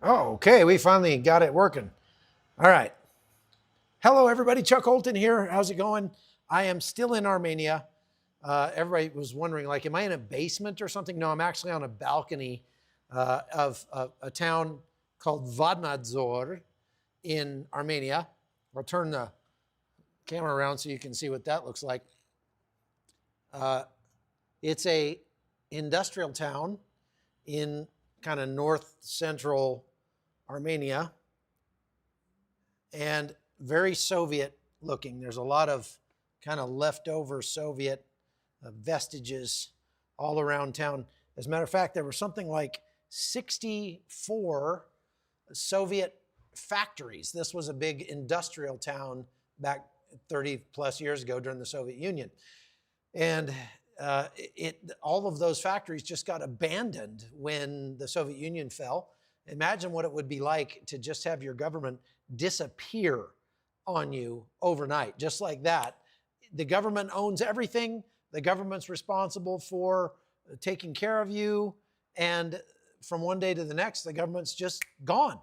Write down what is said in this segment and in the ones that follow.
Oh, okay. We finally got it working. All right. Hello, everybody. Chuck Holton here. How's it going? I am still in Armenia. Everybody was wondering, like, am I in a basement or something? No, I'm actually on a balcony of a town called Vadnadzor in Armenia. I'll turn the camera around so you can see what that looks like. It's a industrial town in kind of north central Armenia, and very Soviet looking. There's a lot of kind of leftover Soviet vestiges all around town. As a matter of fact, there were something like 64 Soviet factories. This was a big industrial town back 30 plus years ago during the Soviet Union. And all of those factories just got abandoned when the Soviet Union fell. Imagine what it would be like to just have your government disappear on you overnight, just like that. The government owns everything. The government's responsible for taking care of you. And from one day to the next, the government's just gone.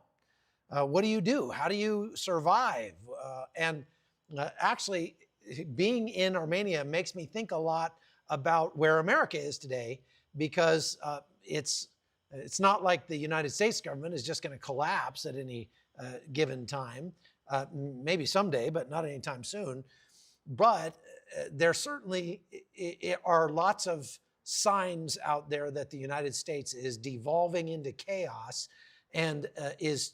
What do you do? How do you survive? Actually, being in Armenia makes me think a lot about where America is today, because it's not like the United States government is just going to collapse at any given time. Maybe someday, but not anytime soon. But there certainly are lots of signs out there that the United States is devolving into chaos and is,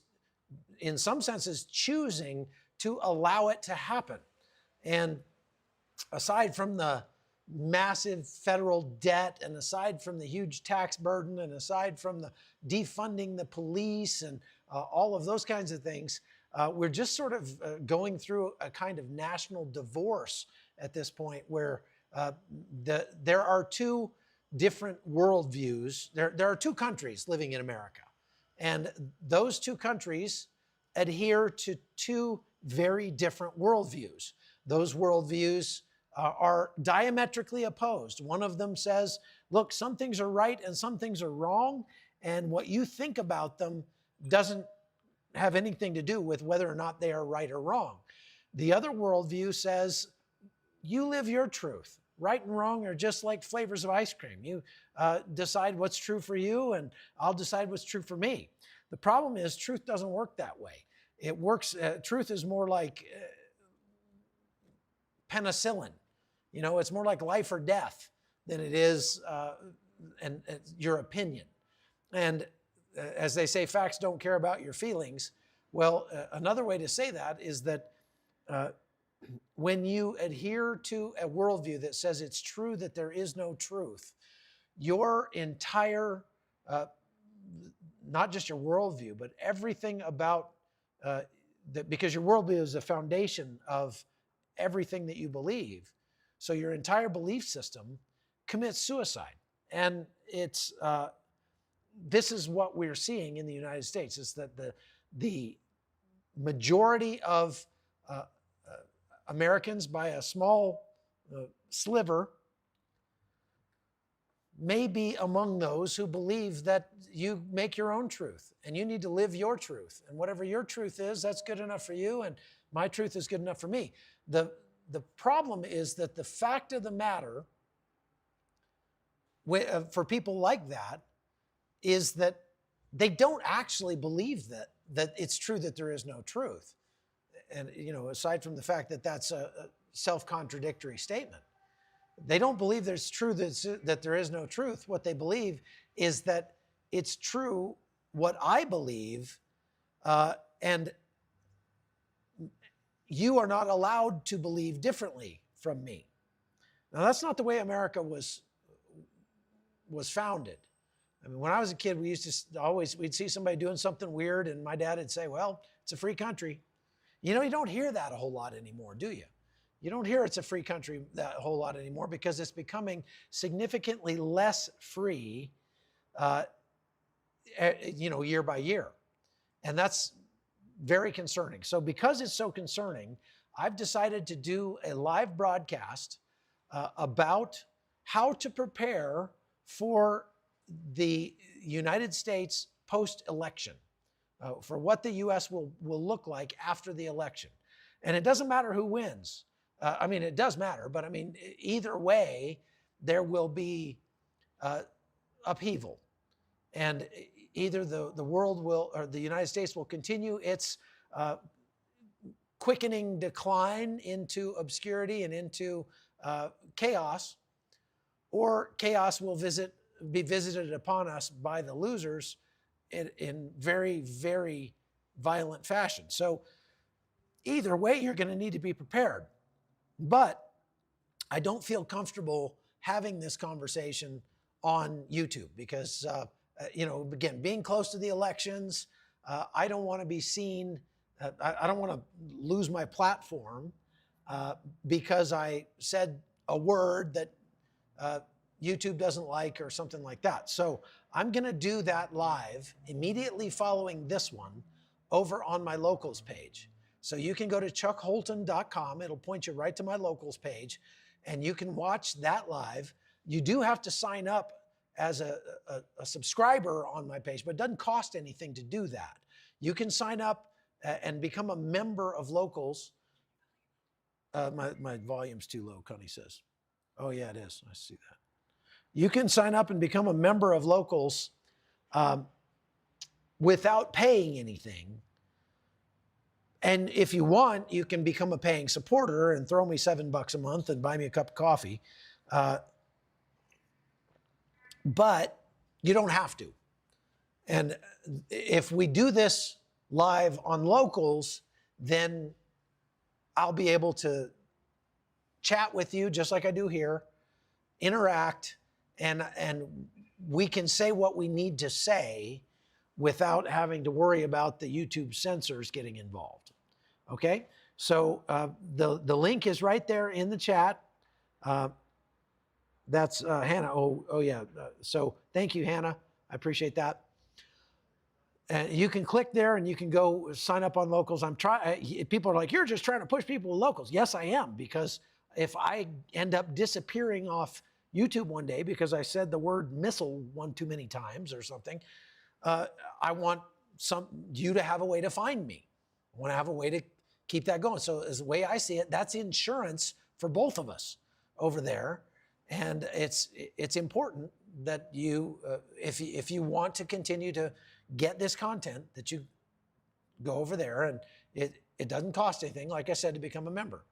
in some senses, choosing to allow it to happen. And aside from the massive federal debt, and aside from the huge tax burden, and aside from the defunding the police and all of those kinds of things, we're just sort of going through a kind of national divorce at this point, where there are two different worldviews. There are two countries living in America, and those two countries adhere to two very different worldviews. Those worldviews are diametrically opposed. One of them says, look, some things are right and some things are wrong, and what you think about them doesn't have anything to do with whether or not they are right or wrong. The other worldview says, you live your truth. Right and wrong are just like flavors of ice cream. You decide what's true for you, and I'll decide what's true for me. The problem is, truth doesn't work that way. It works, truth is more like penicillin. You know, it's more like life or death than it is your opinion. And as they say, facts don't care about your feelings. Well, another way to say that is that when you adhere to a worldview that says it's true that there is no truth, your entire, not just your worldview, but everything about, because your worldview is the foundation of everything that you believe. So your entire belief system commits suicide. And it's, this is what we're seeing in the United States, is that the majority of Americans, by a small sliver, may be among those who believe that you make your own truth and you need to live your truth. And whatever your truth is, that's good enough for you, and my truth is good enough for me. The problem is that the fact of the matter for people like that is that they don't actually believe that it's true that there is no truth. And, you know, aside from the fact that that's a self-contradictory statement, they don't believe there's true that there is no truth. What they believe is that it's true what I believe, and you are not allowed to believe differently from me. Now, that's not the way America was founded. I mean, when I was a kid, we used to we'd see somebody doing something weird, and my dad would say, well, it's a free country. You know, you don't hear that a whole lot anymore, do you? You don't hear it's a free country that a whole lot anymore, because it's becoming significantly less free, you know, year by year. And that's very concerning. So because it's so concerning, I've decided to do a live broadcast about how to prepare for the United States post-election. for what the U.S. will look like after the election. And it doesn't matter who wins. I mean, it does matter, but I mean, either way, there will be upheaval. And either the world will, or the United States will continue its quickening decline into obscurity and into chaos, or chaos will be visited upon us by the losers in very, very violent fashion. So either way, you're going to need to be prepared. But I don't feel comfortable having this conversation on YouTube because, again, being close to the elections, I don't want to be seen. I don't want to lose my platform because I said a word that YouTube doesn't like or something like that. So I'm going to do that live immediately following this one over on my locals page. So you can go to chuckholton.com. It'll point you right to my locals page, and you can watch that live. You do have to sign up as a subscriber on my page, but it doesn't cost anything to do that. You can sign up and become a member of locals. My volume's too low, Connie says. Oh, yeah, it is. I see that. You can sign up and become a member of locals without paying anything. And if you want, you can become a paying supporter and throw me $7 a month and buy me a cup of coffee. But you don't have to. And if we do this live on locals, then I'll be able to chat with you just like I do here, interact, and we can say what we need to say without having to worry about the YouTube censors getting involved. Okay? So the link is right there in the chat. That's Hannah. Oh yeah. So thank you, Hannah. I appreciate that. And you can click there and you can go sign up on locals. People are like, you're just trying to push people to locals. Yes, I am, because if I end up disappearing off YouTube one day because I said the word missile one too many times or something, I want you to have a way to find me. I want to have a way to keep that going. So as the way I see it, that's insurance for both of us over there. And it's important that you, if you want to continue to get this content, that you go over there, and it doesn't cost anything, like I said, to become a member.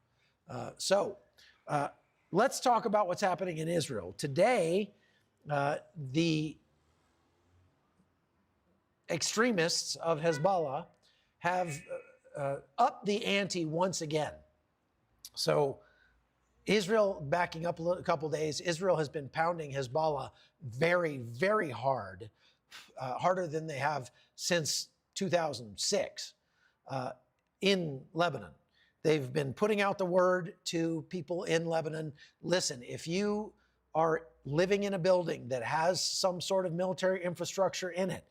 Let's talk about what's happening in Israel. Today, the extremists of Hezbollah have upped the ante once again. So Israel, backing up a couple days, Israel has been pounding Hezbollah very, very hard, harder than they have since 2006 in Lebanon. They've been putting out the word to people in Lebanon, listen, if you are living in a building that has some sort of military infrastructure in it,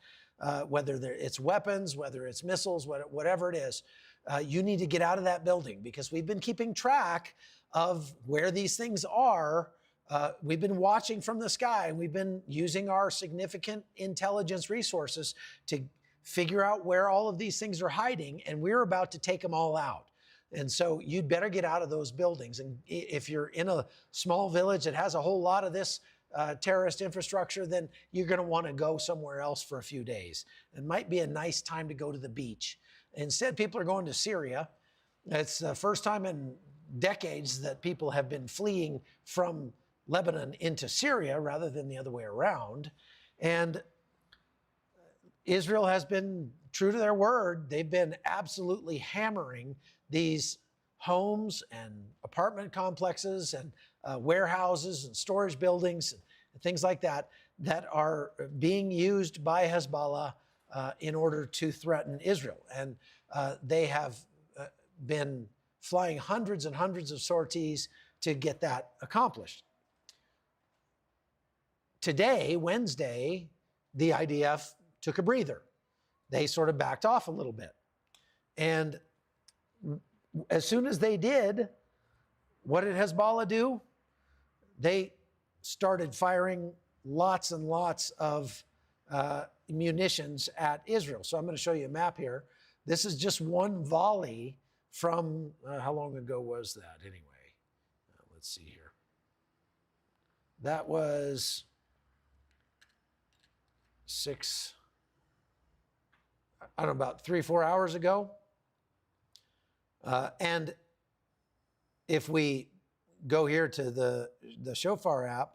whether it's weapons, whether it's missiles, whatever it is, you need to get out of that building, because we've been keeping track of where these things are. We've been watching from the sky, and we've been using our significant intelligence resources to figure out where all of these things are hiding, and we're about to take them all out. And so you'd better get out of those buildings. And if you're in a small village that has a whole lot of this terrorist infrastructure, then you're going to want to go somewhere else for a few days. It might be a nice time to go to the beach. Instead, people are going to Syria. It's the first time in decades that people have been fleeing from Lebanon into Syria rather than the other way around. And Israel has been true to their word. They've been absolutely hammering these homes and apartment complexes and warehouses and storage buildings and things like that that are being used by Hezbollah in order to threaten Israel. And they have been flying hundreds and hundreds of sorties to get that accomplished. Today, Wednesday, the IDF took a breather. They sort of backed off a little bit. And as soon as they did, what did Hezbollah do? They started firing lots and lots of munitions at Israel. So I'm going to show you a map here. This is just one volley from, how long ago was that anyway? Let's see here. That was about 3 or 4 hours ago. And if we go here to the Shofar app,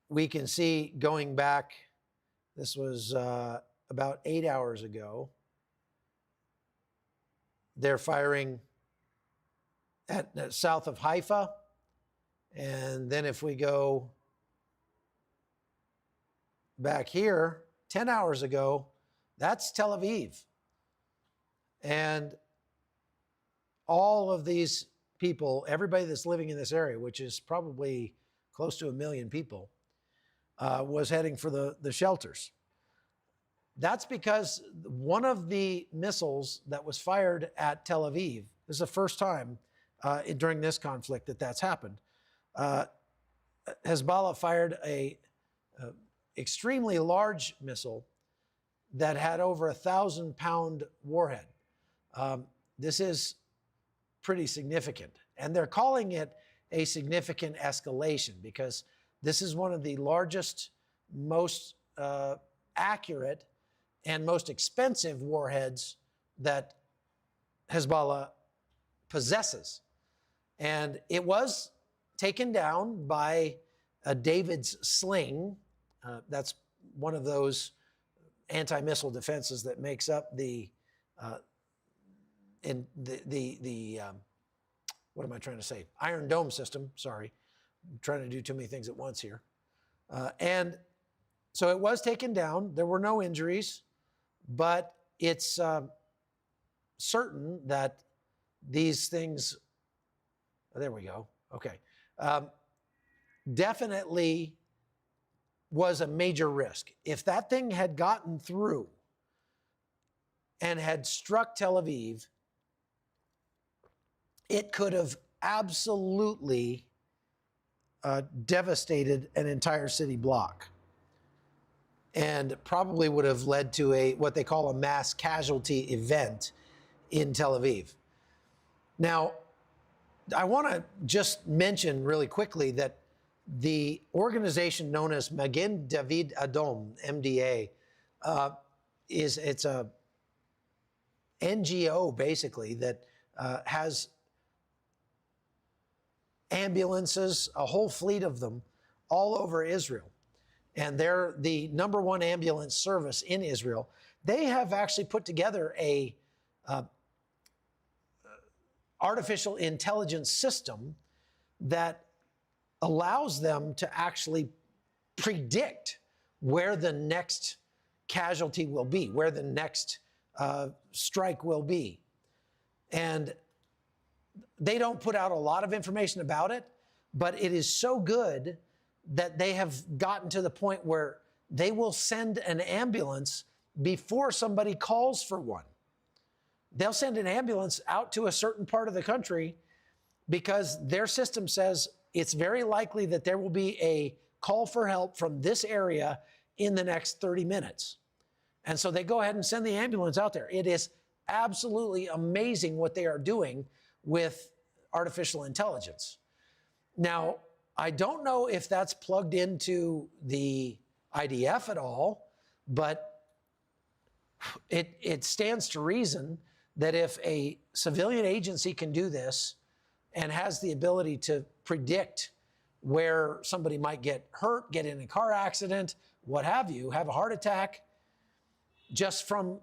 we can see going back, this was about 8 hours ago. They're firing at south of Haifa. And then if we go back here, 10 hours ago, that's Tel Aviv. And all of these people, everybody that's living in this area, which is probably close to 1 million people, was heading for the shelters. That's because one of the missiles that was fired at Tel Aviv, this is the first time during this conflict that that's happened. Hezbollah fired a extremely large missile that had over 1,000-pound warhead. This is pretty significant. And they're calling it a significant escalation because this is one of the largest, most accurate, and most expensive warheads that Hezbollah possesses. And it was taken down by a David's sling. That's one of those anti-missile defenses that makes up the what am I trying to say? Iron Dome system, sorry. I'm trying to do too many things at once here. And so it was taken down. There were no injuries, but it's certain that these things, there we go, okay, definitely was a major risk. If that thing had gotten through and had struck Tel Aviv, it could have absolutely devastated an entire city block and probably would have led to what they call a mass casualty event in Tel Aviv. Now, I want to just mention really quickly that the organization known as Magen David Adom, MDA, it's a NGO basically that has ambulances, a whole fleet of them, all over Israel. And they're the #1 ambulance service in Israel. They have actually put together a artificial intelligence system that allows them to actually predict where the next casualty will be, where the next strike will be. And they don't put out a lot of information about it, but it is so good that they have gotten to the point where they will send an ambulance before somebody calls for one. They'll send an ambulance out to a certain part of the country because their system says it's very likely that there will be a call for help from this area in the next 30 minutes. And so they go ahead and send the ambulance out there. It is absolutely amazing what they are doing with artificial intelligence. Now, I don't know if that's plugged into the IDF at all, but it stands to reason that if a civilian agency can do this and has the ability to predict where somebody might get hurt, get in a car accident, what have you, have a heart attack, just from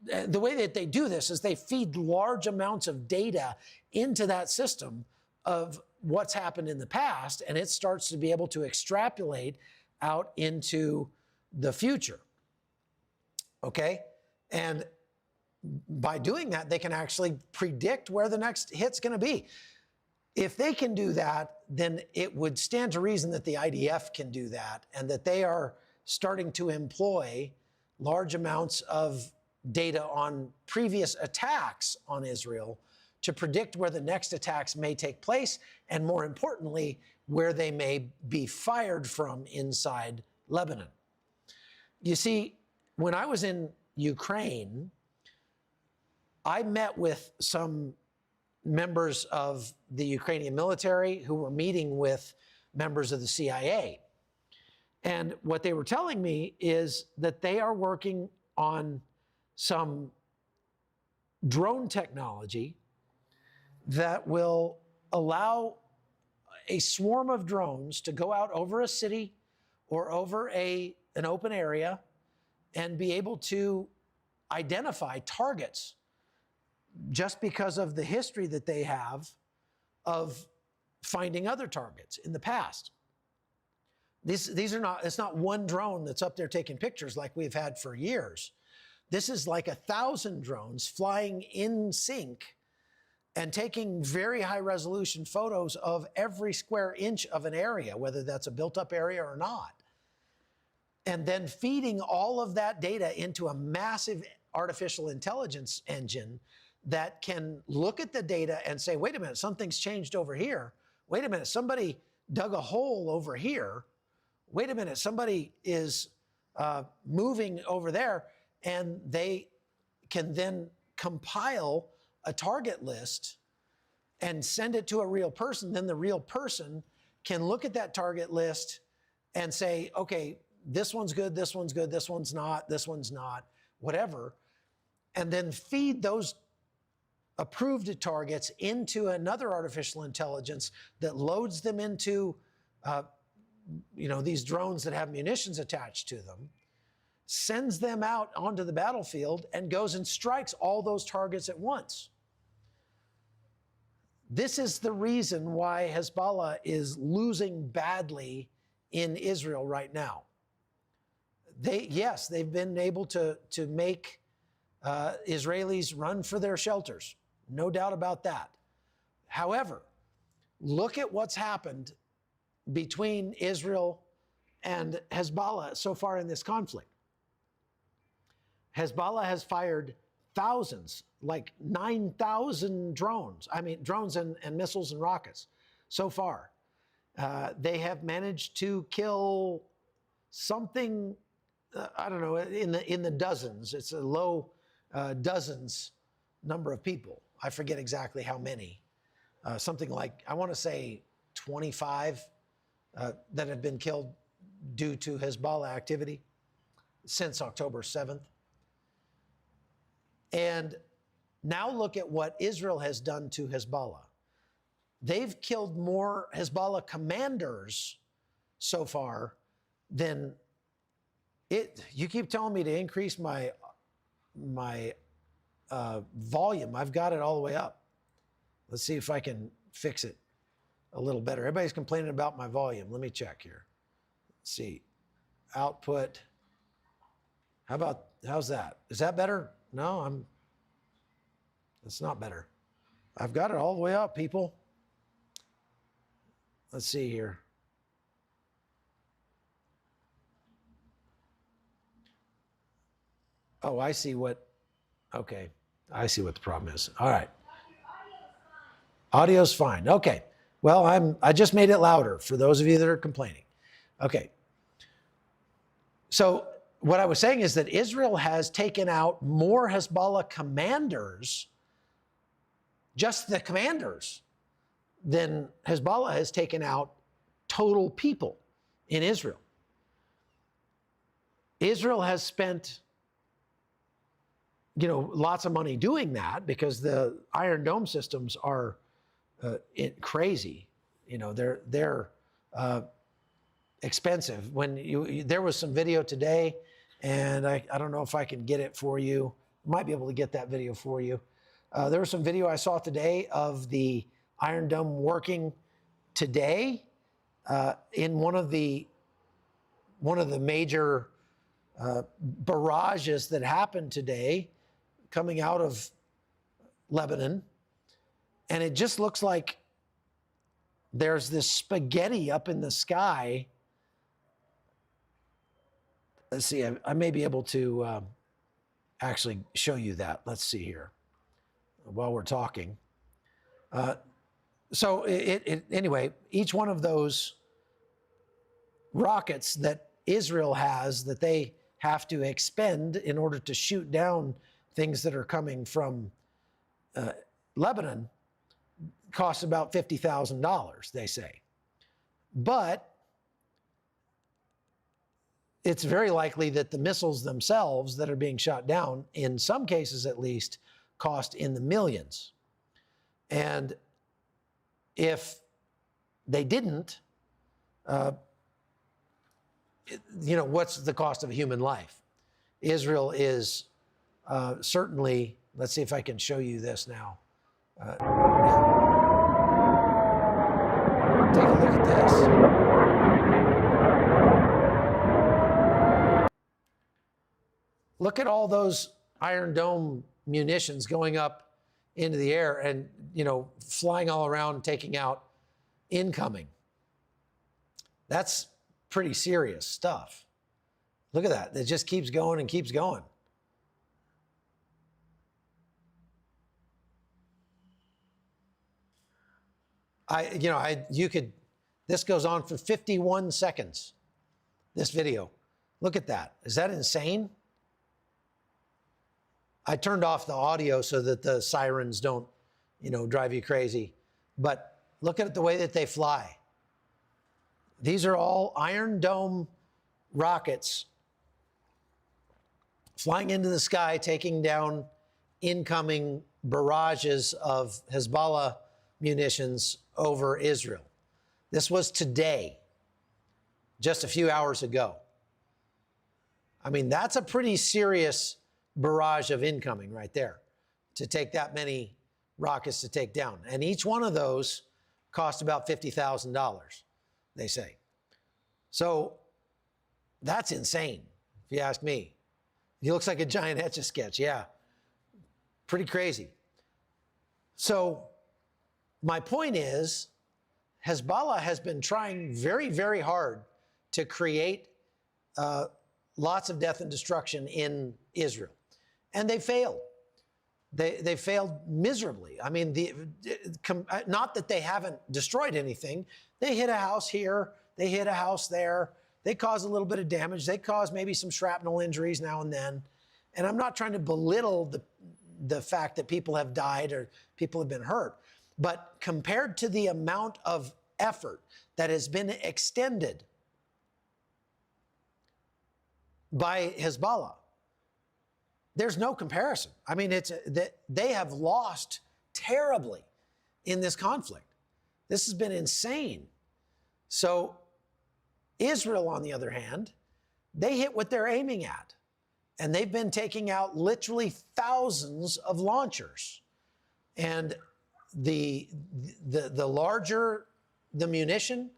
the way that they do this is they feed large amounts of data into that system of what's happened in the past, and it starts to be able to extrapolate out into the future. Okay? And by doing that, they can actually predict where the next hit's going to be. If they can do that, then it would stand to reason that the IDF can do that, and that they are starting to employ large amounts of data on previous attacks on Israel to predict where the next attacks may take place, and more importantly, where they may be fired from inside Lebanon. You see, when I was in Ukraine, I met with some members of the Ukrainian military who were meeting with members of the CIA. And what they were telling me is that they are working on some drone technology that will allow a swarm of drones to go out over a city or over an open area and be able to identify targets just because of the history that they have of finding other targets in the past. These are not, it's not one drone that's up there taking pictures like we've had for years. This is like 1,000 drones flying in sync and taking very high resolution photos of every square inch of an area, whether that's a built up area or not. And then feeding all of that data into a massive artificial intelligence engine that can look at the data and say, wait a minute, something's changed over here. Wait a minute, somebody dug a hole over here. Wait a minute, somebody is moving over there. And they can then compile a target list and send it to a real person. Then the real person can look at that target list and say, okay, this one's good, this one's good, this one's not, whatever. And then feed those approved targets into another artificial intelligence that loads them into these drones that have munitions attached to them, sends them out onto the battlefield, and goes and strikes all those targets at once. This is the reason why Hezbollah is losing badly in Israel right now. They've been able to make Israelis run for their shelters. No doubt about that. However, look at what's happened between Israel and Hezbollah so far in this conflict. Hezbollah has fired thousands, like 9,000 drones. I mean, drones and missiles and rockets so far. They have managed to kill something, I don't know, in the dozens. It's a low dozens number of people. I forget exactly how many. Something like, I want to say 25 that have been killed due to Hezbollah activity since October 7th. And now look at what Israel has done to Hezbollah. They've killed more Hezbollah commanders so far than it. You keep telling me to increase my volume. I've got it all the way up. Let's see if I can fix it a little better. Everybody's complaining about my volume. Let me check here. Let's see. Output. How's that? Is that better? No, that's not better. I've got it all the way up, people. Let's see here. Oh, I see what, okay. I see what the problem is. All right. Audio's fine. Okay. Well, I just made it louder for those of you that are complaining. Okay. So what I was saying is that Israel has taken out more Hezbollah commanders, just the commanders, than Hezbollah has taken out total people in Israel. Israel has spent, lots of money doing that because the Iron Dome systems are crazy. They're expensive. When there was some video today, and I don't know if I can get it for you. Might be able to get that video for you. There was some video I saw today of the Iron Dome working today in one of the major barrages that happened today coming out of Lebanon. And it just looks like there's this spaghetti up in the sky. Let's see, I may be able to actually show you that. Let's see here while we're talking. So anyway, each one of those rockets that Israel has, that they have to expend in order to shoot down things that are coming from Lebanon costs about $50,000, they say. But it's very likely that the missiles themselves that are being shot down, in some cases at least, cost in the millions. And if they didn't, what's the cost of a human life? Israel is certainly, let's see if I can show you this now. Take a look at this. Look at all those Iron Dome munitions going up into the air and, flying all around, taking out incoming. That's pretty serious stuff. Look at that. It just keeps going and keeps going. This goes on for 51 seconds, this video. Look at that. Is that insane? I turned off the audio so that the sirens don't, drive you crazy. But look at the way that they fly. These are all Iron Dome rockets flying into the sky, taking down incoming barrages of Hezbollah munitions over Israel. This was today, just a few hours ago. I mean, that's a pretty serious barrage of incoming right there, to take that many rockets to take down. And each one of those cost about $50,000, they say. So that's insane, if you ask me. He looks like a giant Etch-a-Sketch, yeah. Pretty crazy. So my point is, Hezbollah has been trying very, very hard to create lots of death and destruction in Israel. And they failed. They failed miserably. I mean, not that they haven't destroyed anything. They hit a house here, they hit a house there, they caused a little bit of damage, they caused maybe some shrapnel injuries now and then. And I'm not trying to belittle the fact that people have died or people have been hurt. But compared to the amount of effort that has been extended by Hezbollah, there's no comparison. I mean, they have lost terribly in this conflict. This has been insane. So Israel, on the other hand, they hit what they're aiming at. And they've been taking out literally thousands of launchers. And the larger the munition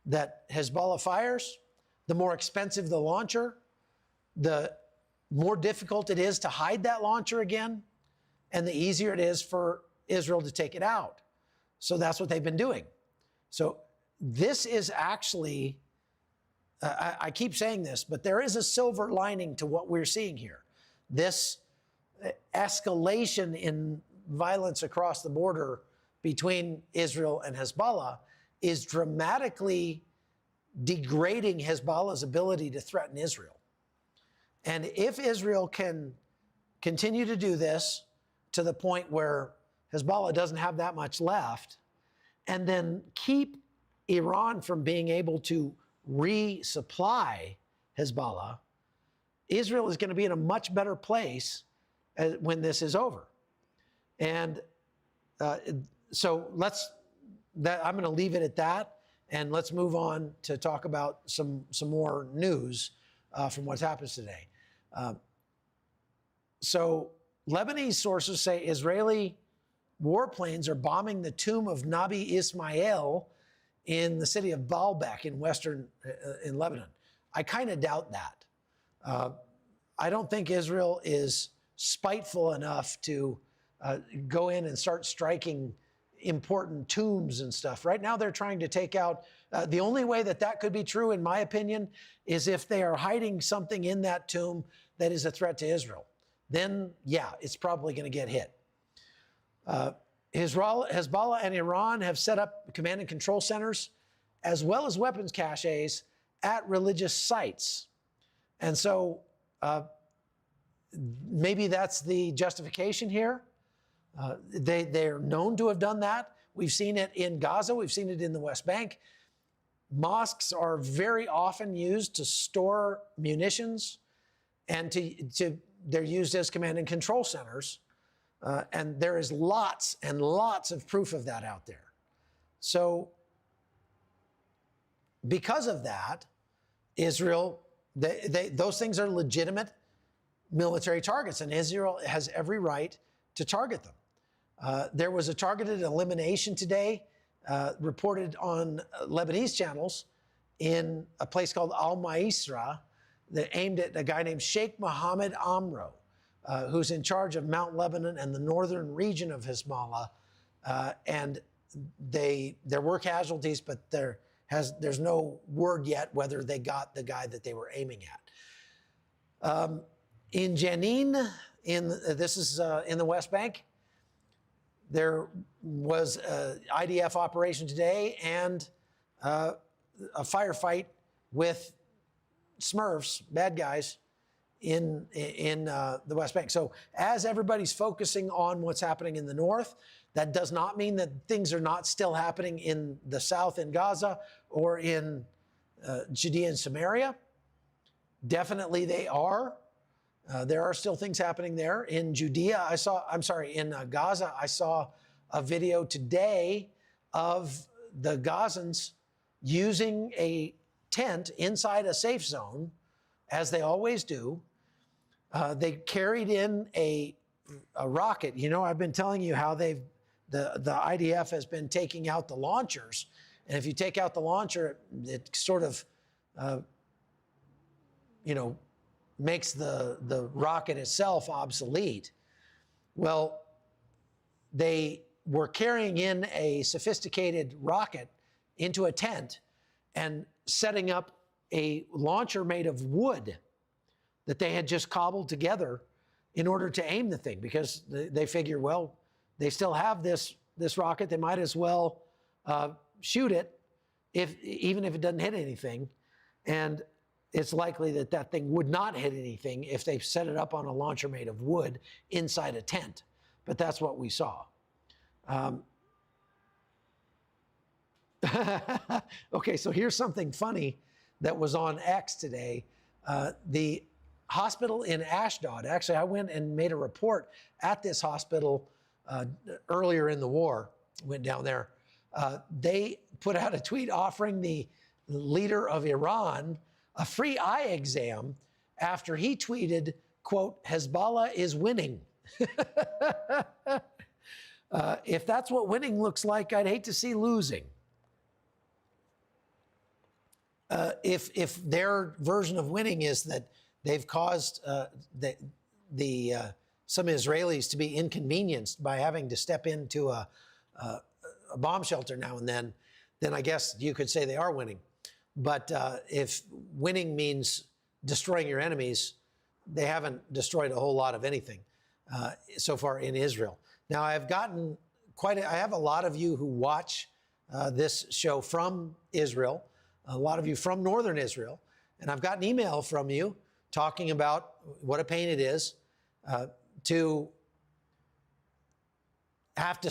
that Hezbollah fires, the more expensive the launcher, the more difficult it is to hide that launcher again, and the easier it is for Israel to take it out. So that's what they've been doing. So this is actually, I keep saying this, but there is a silver lining to what we're seeing here. This escalation in violence across the border between Israel and Hezbollah is dramatically degrading Hezbollah's ability to threaten Israel. And if Israel can continue to do this to the point where Hezbollah doesn't have that much left, and then keep Iran from being able to resupply Hezbollah, Israel is going to be in a much better place when this is over. And so I'm going to leave it at that, and let's move on to talk about some more news from what happens today. So Lebanese sources say Israeli warplanes are bombing the tomb of Nabi Ismail in the city of Baalbek in Lebanon. I kind of doubt that. I don't think Israel is spiteful enough to go in and start striking important tombs and stuff. Right now they're trying to take out, the only way that could be true, in my opinion, is if they are hiding something in that tomb that is a threat to Israel. Then, yeah, it's probably going to get hit. Hezbollah and Iran have set up command and control centers as well as weapons caches at religious sites. And so Maybe that's the justification here. They're known to have done that. We've seen it in Gaza. We've seen it in the West Bank. Mosques are very often used to store munitions, and they're used as command and control centers. And there is lots and lots of proof of that out there. So because of that, Israel, those things are legitimate military targets, and Israel has every right to target them. There was a targeted elimination today reported on Lebanese channels in a place called Al Maisra that aimed at a guy named Sheikh Mohammed Amro, who's in charge of Mount Lebanon and the northern region of Hezbollah. And there were casualties, but there's no word yet whether they got the guy that they were aiming at. In Jenin, this is in the West Bank, there was an IDF operation today and a firefight with Smurfs, bad guys, in the West Bank. So as everybody's focusing on what's happening in the north, that does not mean that things are not still happening in the south in Gaza or in Judea and Samaria. Definitely they are. There are still things happening there. In Judea, in Gaza, I saw a video today of the Gazans using a tent inside a safe zone, as they always do. They carried in a rocket. You know, I've been telling you how the IDF has been taking out the launchers. And if you take out the launcher, it sort of, makes the rocket itself obsolete. Well, they were carrying in a sophisticated rocket into a tent and setting up a launcher made of wood that they had just cobbled together in order to aim the thing, because they figure, well, they still have this rocket, they might as well shoot it even if it doesn't hit anything. And it's likely that thing would not hit anything if they set it up on a launcher made of wood inside a tent. But that's what we saw. Okay, so here's something funny that was on X today. The hospital in Ashdod, actually, I went and made a report at this hospital earlier in the war, went down there. They put out a tweet offering the leader of Iran a free eye exam after he tweeted, quote, "Hezbollah is winning." If that's what winning looks like, I'd hate to see losing. If their version of winning is that they've caused some Israelis to be inconvenienced by having to step into a bomb shelter now and then I guess you could say they are winning. But if winning means destroying your enemies, they haven't destroyed a whole lot of anything so far in Israel. Now, I have a lot of you who watch this show from Israel, a lot of you from northern Israel, and I've gotten email from you talking about what a pain it is to have to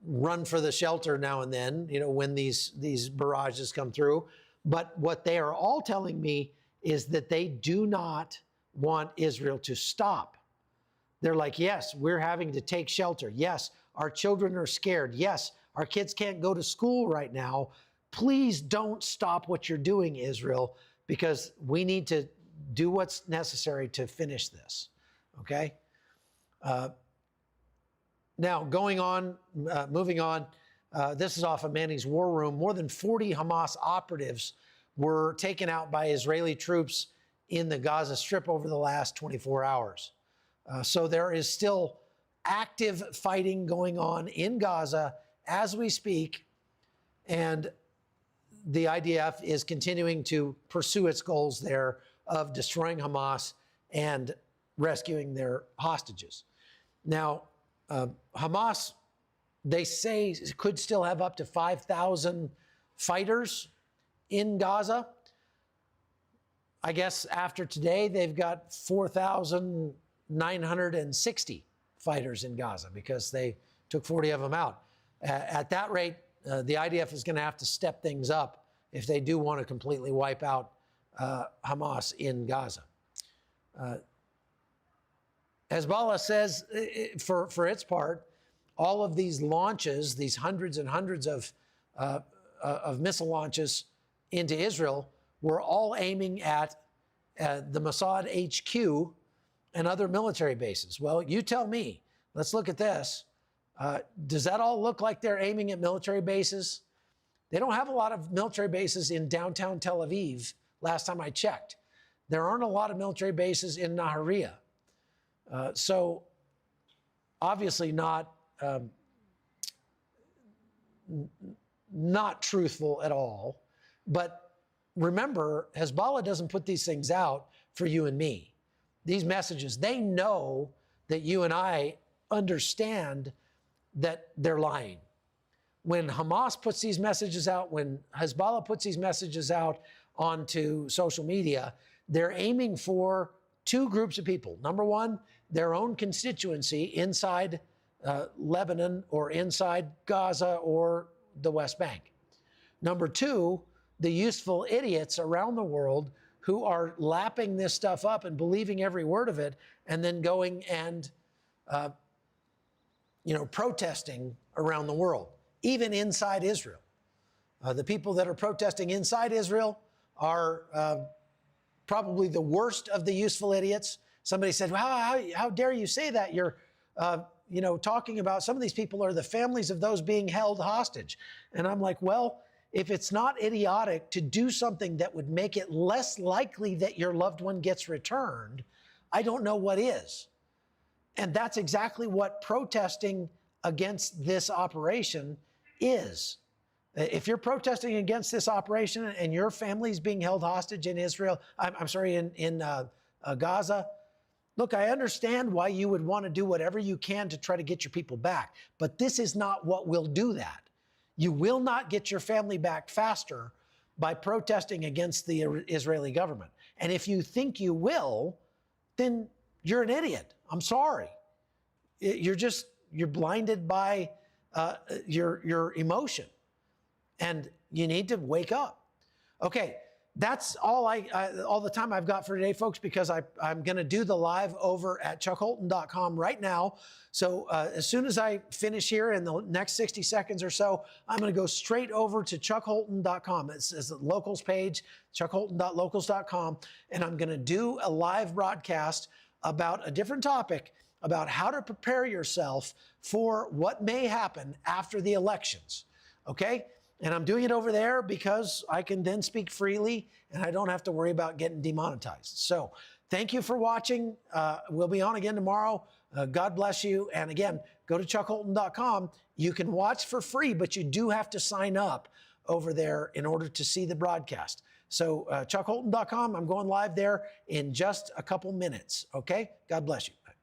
run for the shelter now and then, when these barrages come through. But what they are all telling me is that they do not want Israel to stop. They're like, yes, we're having to take shelter. Yes, our children are scared. Yes, our kids can't go to school right now. Please don't stop what you're doing, Israel, because we need to do what's necessary to finish this, okay? Now, moving on, this is off of Manny's War Room. More than 40 Hamas operatives were taken out by Israeli troops in the Gaza Strip over the last 24 hours. So there is still active fighting going on in Gaza as we speak, and the IDF is continuing to pursue its goals there of destroying Hamas and rescuing their hostages. Now, Hamas, they say, could still have up to 5,000 fighters in Gaza. I guess after today, they've got 4,960 fighters in Gaza because they took 40 of them out. At that rate, the IDF is going to have to step things up if they do want to completely wipe out Hamas in Gaza. Hezbollah says, for its part, all of these launches, these hundreds and hundreds of missile launches into Israel, were all aiming at the Mossad HQ and other military bases. Well, you tell me. Let's look at this. Does that all look like they're aiming at military bases? They don't have a lot of military bases in downtown Tel Aviv, last time I checked. There aren't a lot of military bases in Nahariya. So obviously not truthful at all. But remember, Hezbollah doesn't put these things out for you and me. These messages, they know that you and I understand that they're lying. When Hamas puts these messages out, when Hezbollah puts these messages out onto social media, they're aiming for two groups of people. Number one, their own constituency inside Lebanon or inside Gaza or the West Bank. Number two, the useful idiots around the world who are lapping this stuff up and believing every word of it and then going and protesting around the world, even inside Israel. The people that are protesting inside Israel are probably the worst of the useful idiots. Somebody said, well, how dare you say that? You're talking about some of these people are the families of those being held hostage. And I'm like, well, if it's not idiotic to do something that would make it less likely that your loved one gets returned, I don't know what is. And that's exactly what protesting against this operation is. If you're protesting against this operation and your family's being held hostage in Israel, in Gaza, look, I understand why you would want to do whatever you can to try to get your people back, but this is not what will do that. You will not get your family back faster by protesting against the Israeli government. And if you think you will, then you're an idiot. I'm sorry. You're blinded by your emotion. And you need to wake up. Okay, that's all all the time I've got for today, folks, because I'm going to do the live over at chuckholton.com right now. So as soon as I finish here in the next 60 seconds or so, I'm going to go straight over to chuckholton.com. It's the locals page, chuckholton.locals.com, and I'm going to do a live broadcast about a different topic, about how to prepare yourself for what may happen after the elections. Okay? And I'm doing it over there because I can then speak freely and I don't have to worry about getting demonetized. So thank you for watching. We'll be on again tomorrow. God bless you. And again, go to chuckholton.com. You can watch for free, but you do have to sign up over there in order to see the broadcast. So chuckholton.com, I'm going live there in just a couple minutes. Okay? God bless you.